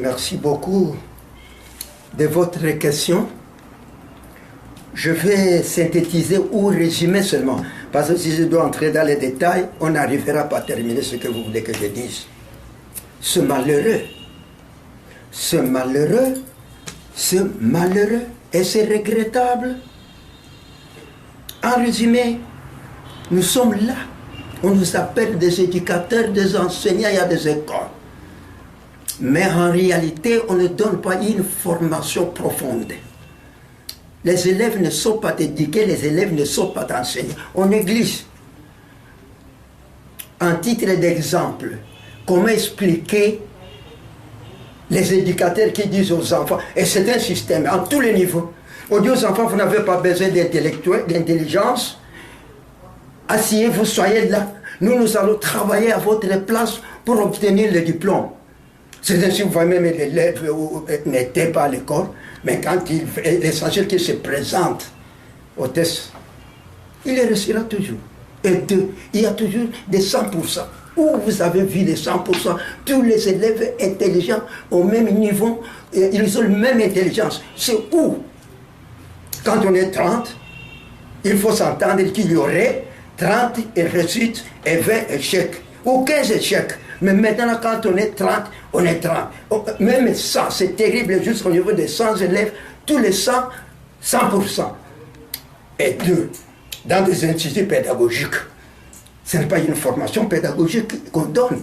Merci beaucoup de votre question. Je vais synthétiser ou résumer seulement, parce que si je dois entrer dans les détails, on n'arrivera pas à terminer ce que vous voulez que je dise. Ce malheureux, et c'est regrettable. En résumé, nous sommes là. On nous appelle des éducateurs, des enseignants, il y a des écoles. Mais en réalité, on ne donne pas une formation profonde. Les élèves ne sont pas éduqués, les élèves ne sont pas enseignés. On néglige. En titre d'exemple, comment expliquer les éducateurs qui disent aux enfants, et c'est un système à tous les niveaux, on dit aux enfants, vous n'avez pas besoin d'intelligence, asseyez-vous, soyez là. Nous allons travailler à votre place pour obtenir le diplôme. C'est ainsi que vous voyez même l'élève n'était pas à l'école, mais quand l'essentiel qu'il se présente au test, il réussira toujours. Et deux, il y a toujours des 100%. Où vous avez vu les 100%, tous les élèves intelligents au même niveau, ils ont la même intelligence. C'est où? Quand on est 30, il faut s'entendre qu'il y aurait 30 réussites et 20 échecs, ou 15 échecs. Mais maintenant, quand on est 30, on est 30. Même 100, c'est terrible, jusqu'au niveau des 100 élèves, tous les 100, 100%. Et deux, dans des instituts pédagogiques, ce n'est pas une formation pédagogique qu'on donne.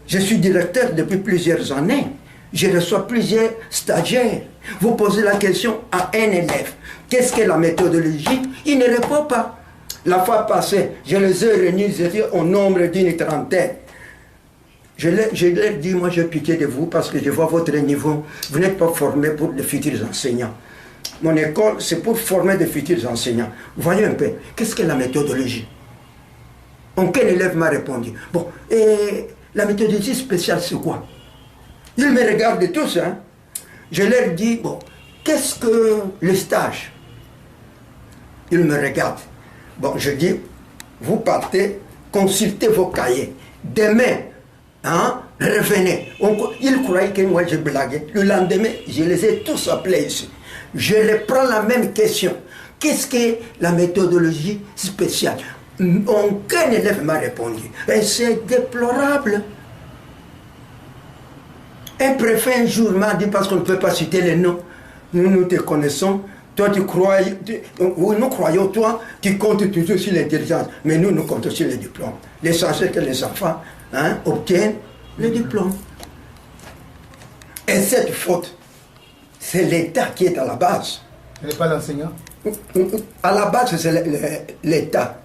Je suis directeur depuis plusieurs années. Je reçois plusieurs stagiaires. Vous posez la question à un élève. Qu'est-ce que la méthodologie? Il ne répond pas. La fois passée, je les ai réunis, j'étais au nombre d'une trentaine. Je leur dis, moi j'ai pitié de vous parce que je vois votre niveau. Vous n'êtes pas formés pour de futurs enseignants. Mon école, c'est pour former de futurs enseignants. Voyez un peu, qu'est-ce que la méthodologie? Aucun élève m'a répondu. Bon, et la méthodologie spéciale, c'est quoi? Ils me regardent tous, hein. Je leur dis, bon, qu'est-ce que le stage? Ils me regardent. Bon, je dis, vous partez, consultez vos cahiers. Demain, hein, revenez. Ils croyaient que moi je blaguais. Le lendemain, je les ai tous appelés ici. Je reprends la même question. Qu'est-ce que la méthodologie spéciale? Aucun élève ne m'a répondu. Et c'est déplorable. Un préfet un jour m'a dit, parce qu'on ne peut pas citer les noms, nous te connaissons, toi tu crois, nous croyons toi, tu comptes toujours sur l'intelligence, mais nous comptons sur le diplôme. L'essentiel que les enfants obtiennent le diplôme. Et cette faute, c'est l'État qui est à la base. Ce n'est pas l'enseignant? À la base, c'est l'État.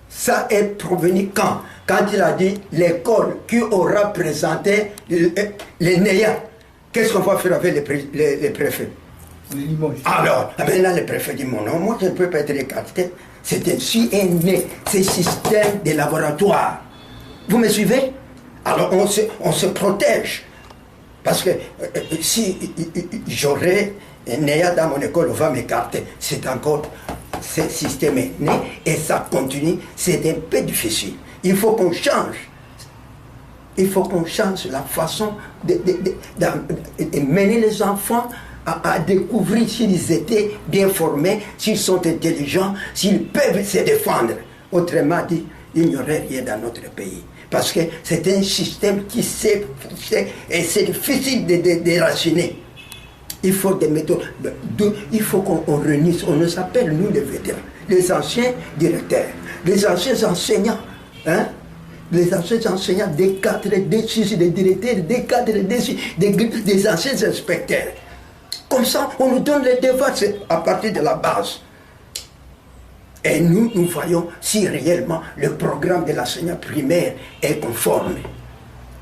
Ça est provenu quand? Quand il a dit l'école qui aura présenté les NEA. Qu'est-ce qu'on va faire avec les préfets? Les limoges. Alors, maintenant le préfet dit mon nom, moi je ne peux pas être écarté. C'est ainsi est né ce système de laboratoire. Vous me suivez? Alors on se protège. Parce que si j'aurais NEA dans mon école, on va m'écarter. C'est encore, ce système est né et ça continue. C'est un peu difficile. Il faut qu'on change. Il faut qu'on change la façon de mener les enfants à découvrir s'ils étaient bien formés, s'ils sont intelligents, s'ils peuvent se défendre. Autrement dit, il n'y aurait rien dans notre pays. Parce que c'est un système qui sait, et c'est difficile de déraciner. Il faut des méthodes. Il faut qu'on réunisse, on nous appelle, nous les vétérans, les anciens directeurs, les anciens enseignants, hein? Les anciens enseignants, des 4, des 6, des directeurs, des 4, des 6, des anciens inspecteurs. Comme ça, on nous donne les devoirs à partir de la base. Et nous voyons si réellement le programme de l'enseignant primaire est conforme.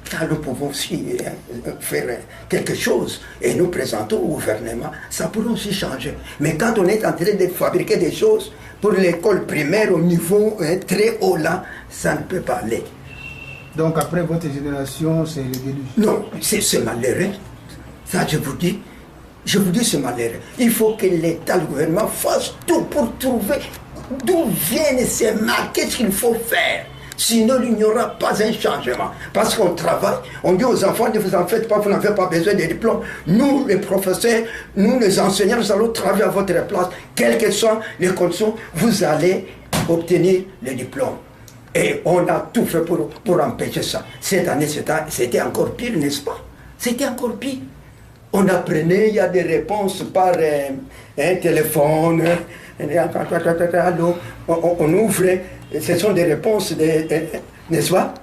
Car nous pouvons aussi faire quelque chose et nous présentons au gouvernement, ça pourrait aussi changer. Mais quand on est en train de fabriquer des choses pour l'école primaire au niveau très haut là, ça ne peut pas aller. Donc après votre génération, c'est le déluge? Non, c'est malheureux. Ça je vous dis c'est malheureux. Il faut que l'État, le gouvernement fasse tout pour trouver d'où viennent ces mal, qu'est-ce qu'il faut faire. Sinon, il n'y aura pas un changement. Parce qu'on travaille, on dit aux enfants, ne vous en faites pas, vous n'avez pas besoin de diplôme. Nous, les professeurs, nous, les enseignants, nous allons travailler à votre place. Quelles que soient les conditions, vous allez obtenir le diplôme. Et on a tout fait pour empêcher ça. Cette année, c'était encore pire, n'est-ce pas? C'était encore pire. On apprenait, il y a des réponses par un téléphone, on ouvre, ce sont des réponses, n'est-ce pas,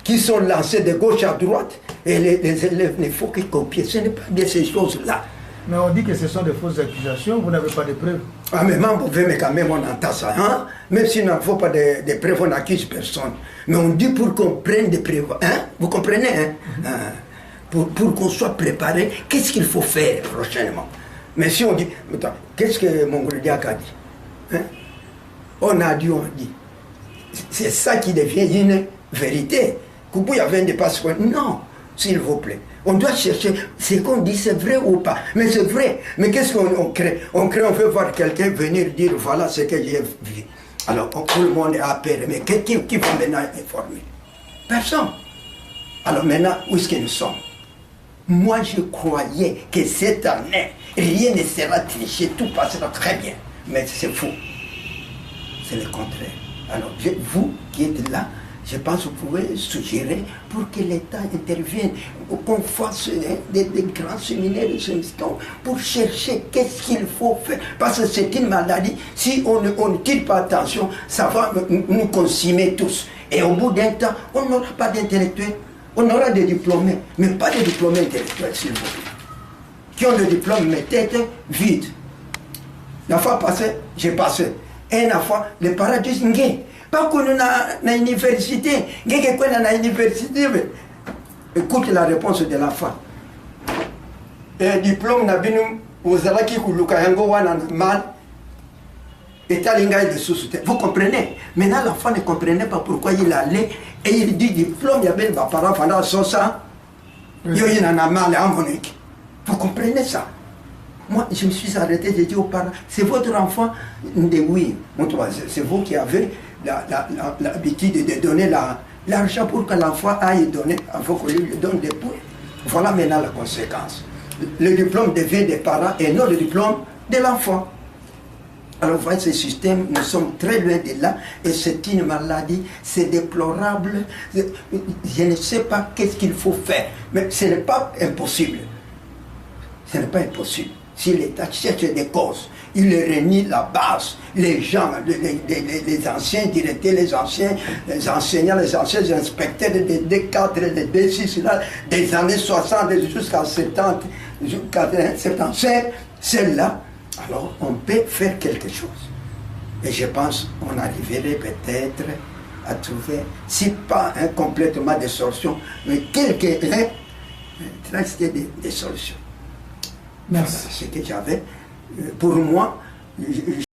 qui sont lancées de gauche à droite, et les élèves ne font que copier. Ce n'est pas bien ces choses-là. Mais on dit que ce sont des fausses accusations, vous n'avez pas de preuves. Ah mais mais quand même on entend ça, hein? Même s'il n'en faut pas de preuves, on n'accuse personne. Mais on dit pour qu'on prenne des preuves, hein? Vous comprenez, hein? Pour qu'on soit préparé, qu'est-ce qu'il faut faire prochainement? Mais si on dit, attends, qu'est-ce que mon Grodiac a dit, hein? On a dit. C'est ça qui devient une vérité. Kubuya vient de passer. Non, s'il vous plaît. On doit chercher ce qu'on dit, c'est vrai ou pas. Mais c'est vrai. Mais qu'est-ce qu'on crée? On veut voir quelqu'un venir dire voilà ce que j'ai vu. Alors tout le monde est apeuré. Mais qui va maintenant informer? Personne. Alors maintenant, où est-ce que nous sommes? Moi, je croyais que cette année, rien ne sera triché, tout passera très bien. Mais c'est faux. C'est le contraire. Alors, vous qui êtes là, je pense que vous pouvez suggérer pour que l'État intervienne, qu'on fasse des grands séminaires pour chercher qu'est-ce qu'il faut faire. Parce que c'est une maladie, si on ne tire pas attention, ça va nous consumer tous. Et au bout d'un temps, on n'aura pas d'intellectuels. On aura des diplômés, mais pas des diplômés intellectuels, s'il vous plaît. Qui ont des diplômes, mais tête vide. La fois passée, j'ai passé. Et la fois, les parents disent, pas qu'on a une université, université. Écoute la réponse de l'enfant. Et diplôme, vous allez qui mal. Vous comprenez? Maintenant, l'enfant ne comprenait pas pourquoi il allait et il dit diplôme, il y avait des parents pendant 100 ans. Il y en a mal à Monique. Vous comprenez ça? Moi, je me suis arrêté, j'ai dit aux parents, c'est votre enfant? Oui, c'est vous qui avez l'habitude de donner l'argent pour que l'enfant aille donner, avant qu'on lui donne des points. Voilà maintenant la conséquence. Le diplôme devient des parents et non le diplôme de l'enfant. Alors, vous voyez, ce système, nous sommes très loin de là, et c'est une maladie, c'est déplorable. Je ne sais pas qu'est-ce qu'il faut faire, mais ce n'est pas impossible. Ce n'est pas impossible. Si l'État cherche des causes, il réunit la base, les gens, les anciens directeurs, les anciens enseignants, les anciens inspecteurs des D4, des D6, des années 60 jusqu'à 70, jusqu'à 75, celle-là. Alors, on peut faire quelque chose. Et je pense qu'on arriverait peut-être à trouver, si pas complètement des solutions, mais quelques des solutions. Merci. Voilà ce que j'avais. Pour moi,